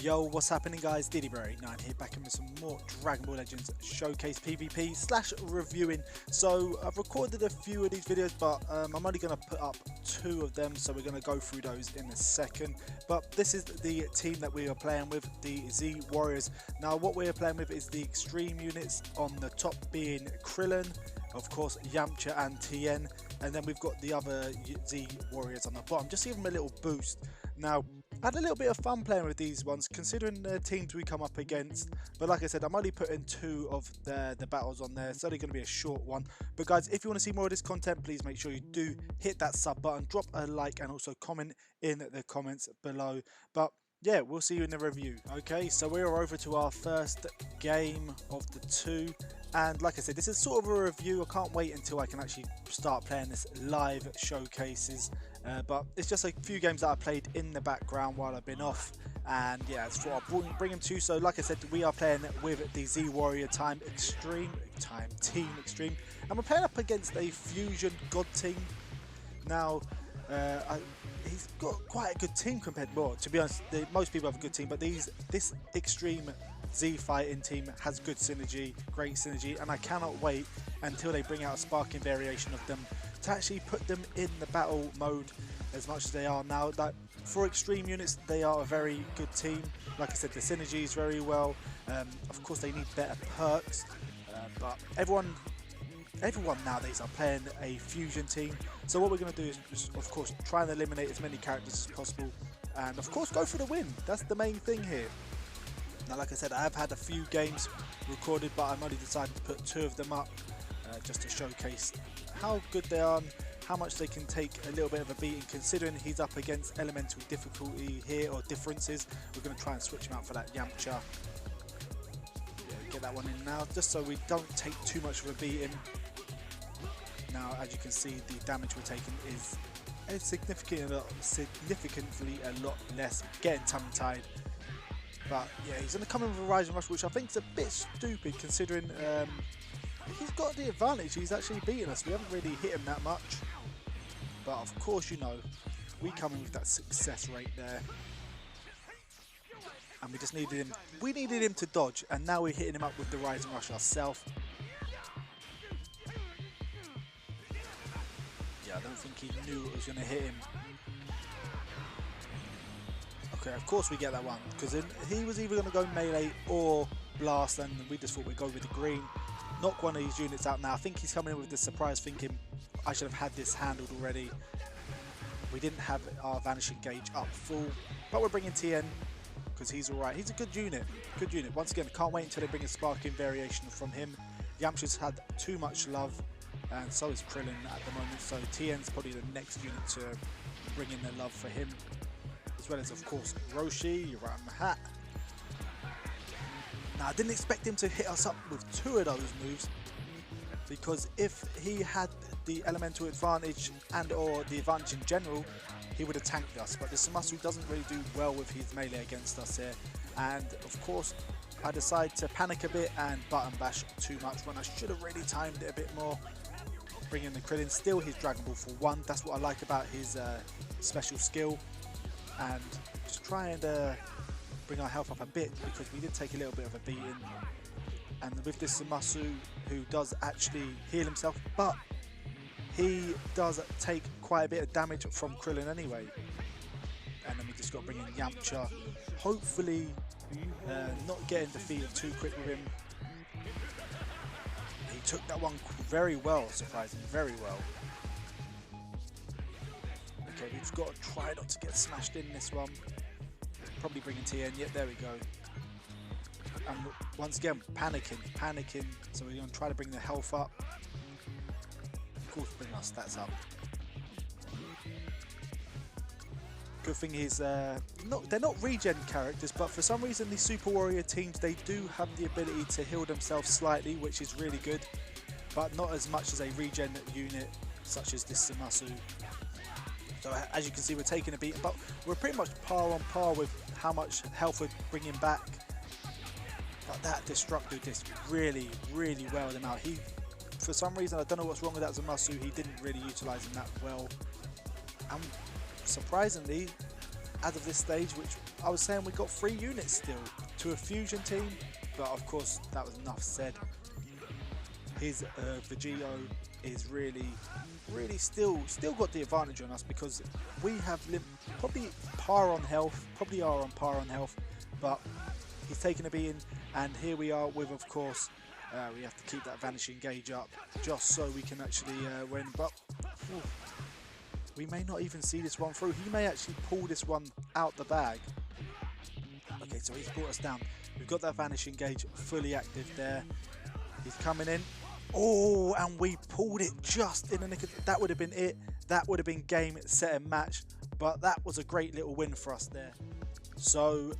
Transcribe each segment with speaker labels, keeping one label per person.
Speaker 1: Yo, what's happening guys, DDBerry9 here, back in with some more Dragon Ball Legends Showcase PvP / reviewing. So I've recorded a few of these videos, but I'm only going to put up 2 of them, so we're going to go through those in a second. But this is the team that we are playing with, the Z Warriors. Now what we are playing with is the extreme units, on the top being Krillin, of course Yamcha and Tien, and then we've got the other Z Warriors on the bottom, just to give them a little boost. Now I had a little bit of fun playing with these ones, considering the teams we come up against. But like I said, I'm only putting 2 of the battles on there. It's only going to be a short one. But guys, if you want to see more of this content, please make sure you do hit that sub button, drop a like, and also comment in the comments below. But yeah, we'll see you in the review. Okay, so we're over to our first game of the 2. And like I said, this is sort of a review. I can't wait until I can actually start playing this live showcases. But it's just a few games that I played in the background while I've been off. And yeah, that's what I'll bring them to you. So like I said, we are playing with the Z Warrior Team Extreme. And we're playing up against a Fusion God team. Now, he's got quite a good team compared, well, to be honest, most people have a good team, but this Extreme Z fighting team has good synergy, great synergy, and I cannot wait until they bring out a sparking variation of them to actually put them in the battle mode as much as they are now. Like, for extreme units, they are a very good team. Like I said, the synergy is very well. Of course, they need better perks, but everyone nowadays are playing a fusion team. So what we're going to do is, of course, try and eliminate as many characters as possible, and of course, go for the win. That's the main thing here. Now, like I said, I have had a few games recorded, but I've only decided to put 2 of them up just to showcase how good they are and how much they can take a little bit of a beating, considering he's up against elemental difficulty here, or differences. We're going to try and switch him out for that Yamcha. Yeah, get that one in now, just so we don't take too much of a beating. Now, as you can see, the damage we're taking is significantly a lot less, getting tongue-tied. But yeah, he's going to come in with a Rising Rush, which I think is a bit stupid, considering he's got the advantage. He's actually beaten us. We haven't really hit him that much. But of course, you know, we come in with that success rate there. And we just needed him. We needed him to dodge, and now we're hitting him up with the Rising Rush ourselves. Yeah, I don't think he knew it was going to hit him. Okay, of course we get that one, because he was either going to go melee or blast, and we just thought we'd go with the green. Knock one of these units out now. I think he's coming in with the surprise, thinking I should have had this handled already. We didn't have our vanishing gauge up full, but we're bringing Tien because he's alright. He's a good unit. Good unit. Once again, can't wait until they bring a sparking variation from him. Yamcha's had too much love, and so is Krillin at the moment. So Tien's probably the next unit to bring in the love for him, as well as, of course, Roshi, Ramhat. Now, I didn't expect him to hit us up with 2 of those moves, because if he had the elemental advantage and or the advantage in general, he would have tanked us. But the Zamasu doesn't really do well with his melee against us here, and of course I decided to panic a bit and button bash too much when I should have really timed it a bit more. Bringing the Krillin, still his Dragon Ball for 1. That's what I like about his special skill, and just try and bring our health up a bit, because we did take a little bit of a beating. And with this Zamasu, who does actually heal himself, but he does take quite a bit of damage from Krillin anyway. And then we just got to bring in Yamcha, hopefully not getting defeated too quick with him. He took that one very well, surprisingly, very well. Okay, we've got to try not to get smashed in this one. Probably bringing Tien. Yep, there we go. And once again, panicking. So we're going to try to bring the health up. Of course, bring our stats up. Good thing is, they're not regen characters, but for some reason these Super Warrior teams, they do have the ability to heal themselves slightly, which is really good, but not as much as a regen unit such as this Zamasu. So as you can see, we're taking a beating, but we're pretty much par on par with how much health we're bringing back. But that Destructo did really, really well him out. He, for some reason, I don't know what's wrong with that Zamasu, he didn't really utilise him that well. And surprisingly, as of this stage, which I was saying we got 3 units still to a fusion team, but of course that was enough said. His Vegito is really still got the advantage on us because we have probably are on par on health, but he's taken a beating, and here we are with, of course, we have to keep that vanishing gauge up just so we can actually win, but we may not even see this one through. He may actually pull this one out the bag. Okay, so he's brought us down. We've got that vanishing gauge fully active there. He's coming in. Oh, and we pulled it just in the nick of it. That would have been it. That would have been game, set and match. But that was a great little win for us there. So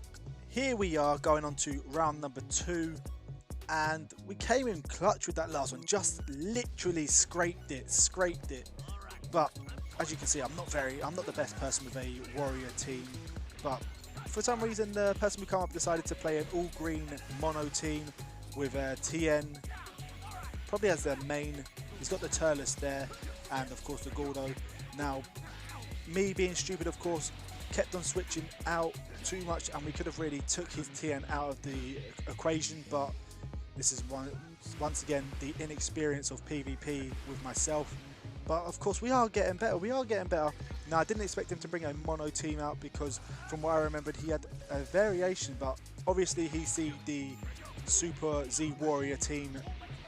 Speaker 1: here we are going on to round number 2. And we came in clutch with that last one. Just literally scraped it. But as you can see, I'm not the best person with a warrior team. But for some reason, the person who came up decided to play an all green mono team with TN. Probably as their main. He's got the Turles there, and of course the Gordo. Now, me being stupid, of course, kept on switching out too much, and we could have really took his TN out of the equation, but this is once again the inexperience of PvP with myself. But of course we are getting better. Now, I didn't expect him to bring a mono team out because from what I remembered he had a variation, but obviously he see the Super Z Warrior team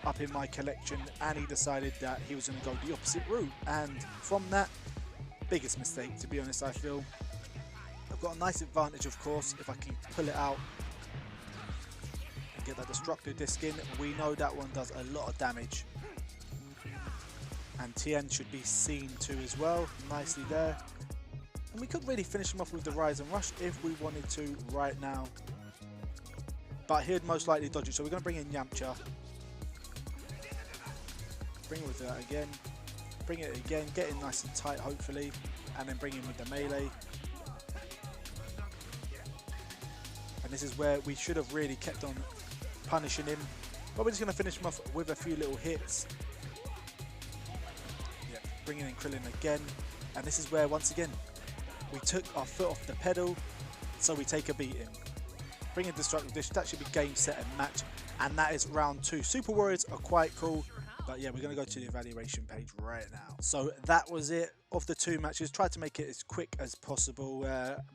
Speaker 1: up in my collection, and he decided that he was going to go the opposite route, and from that, biggest mistake, to be honest. I feel I've got a nice advantage, of course, if I can pull it out and get that destructive disc in. We know that one does a lot of damage, and TN should be seen to as well, nicely there, and we could really finish him off with the Rise and Rush if we wanted to right now, but he'd most likely dodge it, so we're going to bring in Yamcha. Bring it with that again, bring it again, get in nice and tight hopefully, and then bring him with the melee. And this is where we should have really kept on punishing him, but we're just going to finish him off with a few little hits. Yeah, bringing in Krillin again, and this is where once again we took our foot off the pedal, so we take a beating. Bring in Destructive Dish, that should be game, set and match, and that is round 2. Super Warriors are quite cool. But yeah, we're going to go to the evaluation page right now. So that was it of the 2 matches. Tried to make it as quick as possible.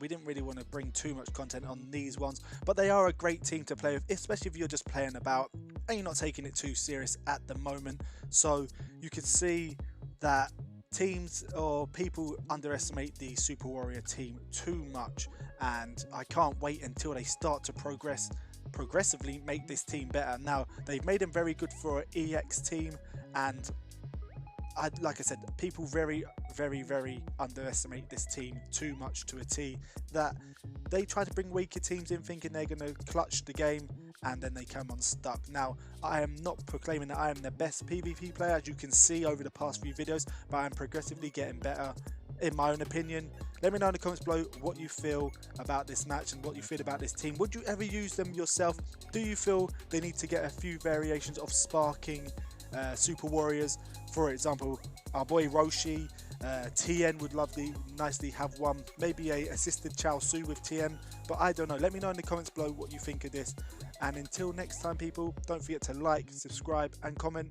Speaker 1: We didn't really want to bring too much content on these ones, but they are a great team to play with, especially if you're just playing about and you're not taking it too serious at the moment. So you can see that teams or people underestimate the Super Warrior team too much, and I can't wait until they start to progressively make this team better. Now, they've made them very good for an EX team, and like I said, people very underestimate this team too much to a T, that they try to bring weaker teams in thinking they're going to clutch the game, and then they come unstuck. Now, I am not proclaiming that I am the best PvP player, as you can see over the past few videos, but I'm progressively getting better in my own opinion. Let me know in the comments below what you feel about this match and what you feel about this team. Would you ever use them yourself? Do you feel they need to get a few variations of sparking Super Warriors? For example, our boy Roshi, TN would nicely have one, maybe a assisted Chao Su with TN, but I don't know. Let me know in the comments below what you think of this, and until next time people, don't forget to like, subscribe and comment.